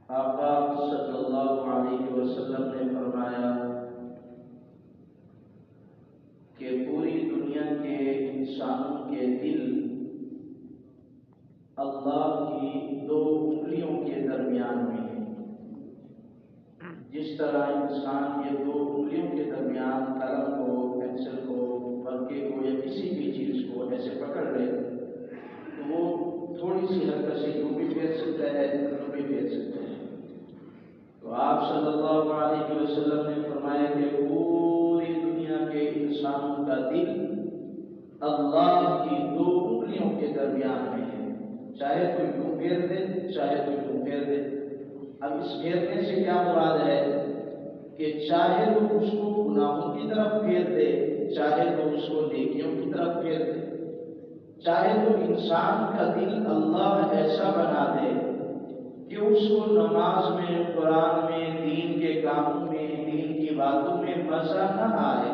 آقا صلی اللہ علیہ وسلم نے فرمایا کہ پوری دنیا کے انسانوں کے دل اللہ کی 2 انگلیوں کے درمیان میں ہے۔ جس طرح انسان یہ 2 انگلیوں کے درمیان قلم کو، پینسل کو، پنکھے کو یا کسی بھی چیز کو ایسے پکڑ لے تو وہ تھوڑی سی حرکت سے یوں بھی پھیر سکتا ہے، یوں بھی پھیر سکتا ہے۔ تو آپ صلی اللہ علیہ وسلم نے فرمایا کہ پوری دنیا کے انسانوں کا دل اللہ کی 2 انگلیوں کے درمیان میں ہے، چاہے تو یوں پھیر دے، چاہے تو یوں پھیر دے۔ اب اس پھیرنے سے کیا مراد ہے کہ چاہے تو اس کو گناہوں کی طرف پھیر دے، چاہے تو اس کو نیکیوں کی طرف پھیر دے، چاہے تو انسان کا دل اللہ ایسا بنا دے کہ اس کو نماز میں، قرآن میں، دین کے کاموں میں، دین کی باتوں میں مزہ نہ آئے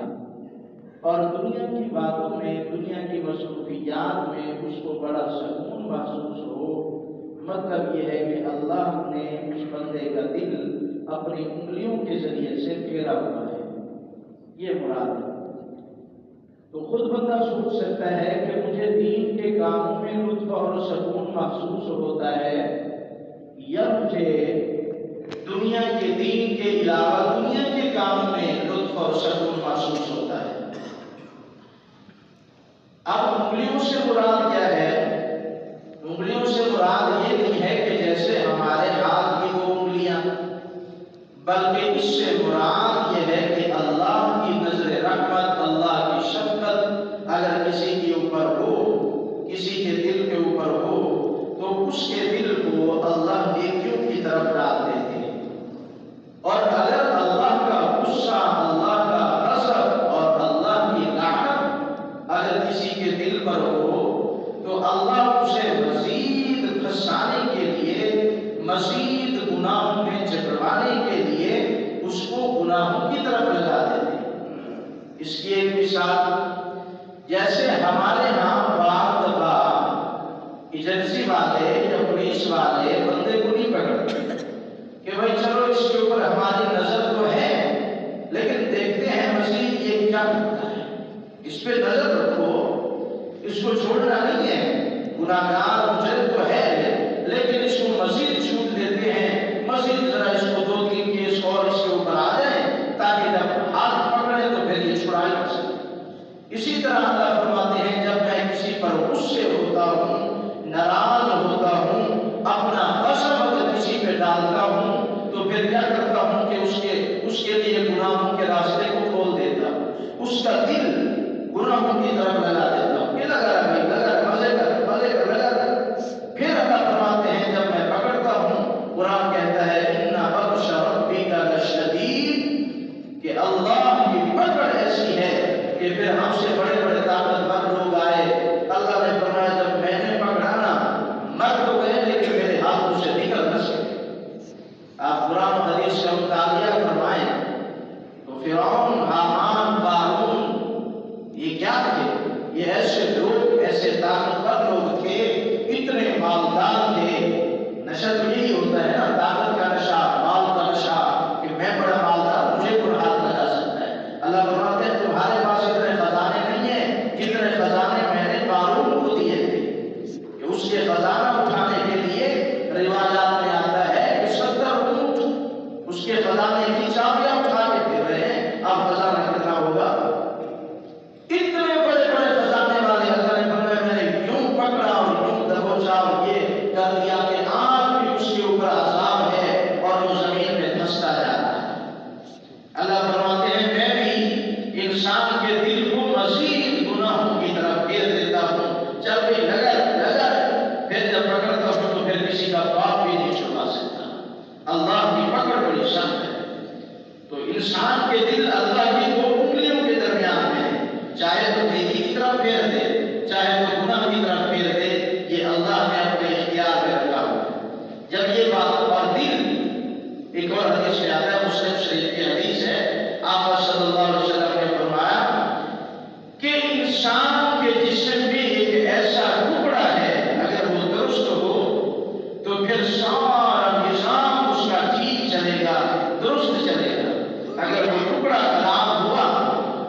اور دنیا کی باتوں میں، دنیا کی مصروفیات میں اس کو بڑا سکون محسوس ہو۔ مطلب یہ ہے کہ اللہ نے اس بندے کا دل اپنی انگلیوں کے ذریعے سے پھیرا ہوا ہے، یہ مراد ہے۔ تو خود بندہ سوچ سکتا ہے کہ مجھے دین کے کاموں میں لطف اور سکون محسوس ہوتا ہے یا مجھے دنیا کے دین کے علاوہ دنیا کے کام میں لطف اور سکون محسوس ہوتا ہے۔ اب انگلیوں سے مراد کیا ہے؟ انگلیوں سے مراد یہ نہیں ہے کہ جیسے ہمارے ہاتھ کی 2 انگلیاں، بلکہ اس سے مراد یہ ہے کہ اللہ کی نظر رحمت، اللہ کی شفقت اگر کسی کے اوپر ہو، کسی کے دل کے اوپر ہو تو اس کے دل کو اللہ نیکیوں کی طرف ڈال دیتے ہیں۔ اور اگر اللہ کا غصہ، اللہ کا غضب اور اللہ کی لعنت اگر کسی کے دل پر ہو تو اللہ اسے مزید پھنسانے کے لیے، مزید گناہوں میں جکڑوانے کے لیے اس کو گناہوں کی طرف لگا دیتے ہیں۔ اس کی ایک مثال، جیسے ہمارے ہاں بعض دفعہ ایجنسی والے یا پولیس والے بندے کو نہیں پکڑتے کہ بھائی چلو اس کے اوپر ہماری نظر تو ہے لیکن دیکھتے ہیں مزید یہ کیا کرتا ہے، اس پہ نظر رکھو، اس کو چھوڑنا نہیں ہے، گناہگار مجرم تو ہے لیکن اس کو مزید چھوٹ دیتے ہیں، مزید ذرا اس کو 2-3 کیس اور اس کے اوپر آ جائیں تاکہ جب ہاتھ پکڑے تو پھر یہ چھڑا نہ سکے۔ اسی طرح اللہ فرماتے ہیں جب میں کسی پر غصے ہوتا ہوں، ناراض ہوتا ہوں، اپنا غضب اگر کسی پہ ڈالتا ہوں تو پھر کیا کرتا ہوں کہ اس کے لیے گناہوں کے راستے کو کھول دیتا ہوں، اس کا دل گناہوں کی طرف لگا دیتا ہوں کہ لگا رہا لگا مزے کر لگا رہا۔ پھر اللہ فرماتے ہیں جب میں پکڑتا ہوں، قرآن کہتا ہے اِنَّ بَطْشَ رَبِّكَ لَشَدِيدٌ، کہ اللہ کی پکڑ ایسی ہے کہ پھر ہم سے بڑے بڑے طاقتور لوگ آئے، اللہ نے فرمایا جب میں نے پکڑا نا مر تو گئے لیکن میرے ہاتھوں سے نکل نہ سکے۔ آپ قرآن حدیث کا مطالعہ فرمائیں تو فرعون، حامان، قارون یہ کیا تھے؟ یہ ایسے لوگ، ایسے طاقتور لوگ تھے، اتنے مالدار تھے۔ نشہ تو یہی ہوتا ہے نا، طاقت کا نشہ، مال کا نشہ، کہ میں بڑا مالدار، مجھے کوئی ہاتھ لگا سکتا ہے۔ اللہ فرماتے ہیں تمہارے پاس اتنے خزانے نہیں ہیں جتنے خزانے میں نے قارون کو دیے تھے، کہ اس کے خزانہ اٹھانے کے لیے روایات میں آتا ہے کہ 70 اونٹ اس کے خزانے کی چابیاں اٹھا کے پھر رہے ہیں۔ اب خزانہ کتنا ہوگا؟ اتنے بڑے بڑے خزانے والے اللہ نے فرمایا میں نے یوں پکڑا اور یوں دبوچا اور یہ کر دیا کہ آج بھی اس کے اوپر عذاب ہے اور وہ زمین میں دھستا جاتا ہے۔ اللہ فرماتے ہیں میں بھی انسان کے دل کو مزید گناہوں کی طرف پھیر دیتا ہوں، جب بھی لگا پھر جب پکڑتا ہوں تو پھر کسی کا پاپ بھی نہیں چھڑا سکتا۔ اللہ کی پکڑ بڑی سخت ہے۔ تو انسان کے دل اللہ کی 2 انگلیوں کے درمیان میں ہے، چاہے تو نیکی کی طرف پھیر دے، چاہے تو گناہ کی طرف پھیر دے، یہ اللہ نے اپنے اختیار میں رکھا ہوا ہے۔ جب یہ بات اور دل، ایک اور حدیث میں آتا ہے، مسلم شریف کی حدیث ہے، آپ صلی اللہ علیہ وسلم نے فرمایا کہ انسان کے جسم میں ایک ایسا ٹکڑا ہے اگر وہ درست ہو تو پھر سارا نظام اس درست چلے گا. اگر وہ ٹکڑا خراب ہوا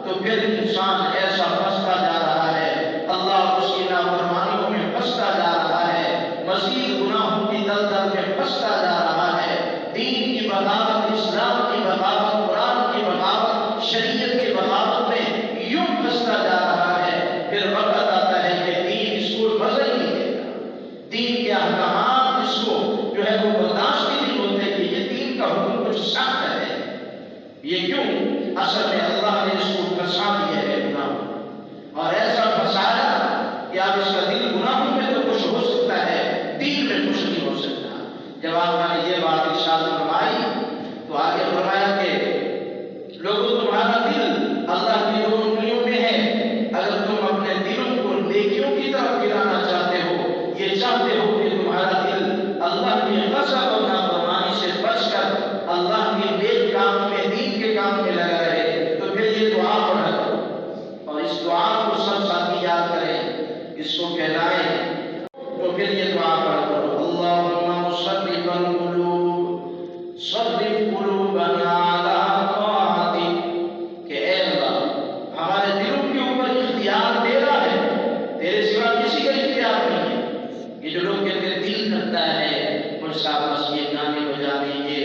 تو پھر انسان ایسا پھنستا جا رہا ہے، اللہ اس کی نافرمانیوں میں پھنستا جا رہا ہے، مزید گناہوں کی دلدل میں پھنستا جا رہا ہے. دین کی بغاوت، اسلام کی بغاوت، قرآن کی بغاوت، شریعت کی بغاوت میں یوں پھنستا جا رہا ہے. پھر وقت آتا ہے کہ دین اس کو مزہ ہی نہیں دیتا، دین کے احکامات اس کو جو ہے وہ برداشت ہی نہیں ہوتے کہ یہ دین کا حکم کچھ سخت ہے. یہ کیوں؟ اصل میں اللہ نے اس کو پھنسا دیا ہے گناہ، اور ایسا پھنسایا کہ اب اس کا دل گناہوں میں تو خوش ہو سکتا ہے، دین میں خوش نہیں ہو سکتا. جب آپ نے یہ بات ارشاد فرمائی تو آگے فرمایا کہ لوگوں تمہارا دل اللہ کی 2 انگلیوں میں ہے. اگر تم اپنے دلوں کو نیکیوں کی طرف گرانا چاہتے ہو، یہ چاہتے ہو کہ تمہارا دل اللہ کی غضب اور نافرمانی سے بچ کر اللہ کے نیک کام میں، دین کے کام میں لگا رہے، تو پھر یہ دعا پڑھا کرو. اور اس دعا کو سب ساتھی یاد کریں، اس کو کہلائیں. تو پھر یہ دعا پڑھا کرو، اللہم مصرف القلوب صرف قلوبنا علی طاعتک. کہ اے اللہ، ہمارے دلوں کے اوپر اختیار تیرا ہے، تیرے سوا کسی کا اختیار نہیں ہے. یہ جو لوگ کہتے ہیں دل کرتا ہے مجھ صاحب بس یہ گانے بجانے، یہ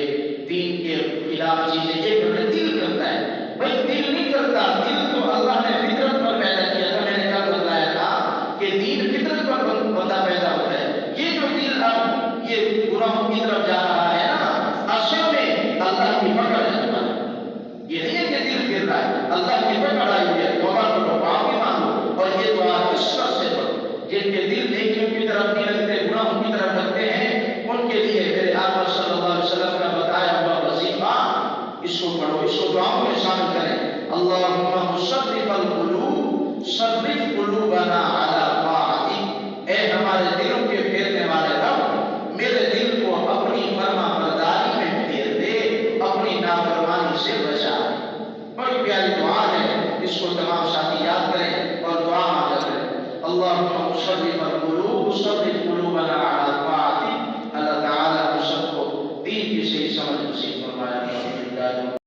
دین کے خلاف چیزیں یہ کرنے، دل کرتا ہے. بھائی دل نہیں کرتا، دل تو اللہ نے فطرت پر پیدا کیا تھا. میں نے کل بتایا تھا کہ دین فطرت پر بندہ پیدا ہوتا ہے. یہ جو دل اب یہ گناہوں کی طرف جا رہا ہے نا، اصل میں اللہ کی پکڑ ہے تمہارا. یہ نہیں ہے کہ دل گر رہا ہے، اللہ کی پکڑ آئی ہوئی ہے. توبہ کرو، معافی مانگو، اور یہ دعا کثرت سے پڑھو. جن کے دل نیکیوں کی طرف نہیں لگتے، گناہوں کی طرف لگتے ہیں، ان کے لیے میرے آقا صلی اللہ علیہ وسلم کا بتایا ہوا وظیفہ اس کو پڑھو، اس کو دعاؤں میں شامل کریں. اللہم مصرف القلوب صرف قلوبنا علی طاعتک. اے ہمارے دلوں کے پھیرنے والے رب، میرے دل کو اپنی فرما برداری میں پھیر دے، اپنی نافرمانی سے بچا. بڑی پیاری دعا ہے، اس کو تمام ساتھی یاد کریں اور دعا مانگا کریں. اللہم مصرف القلوب صرف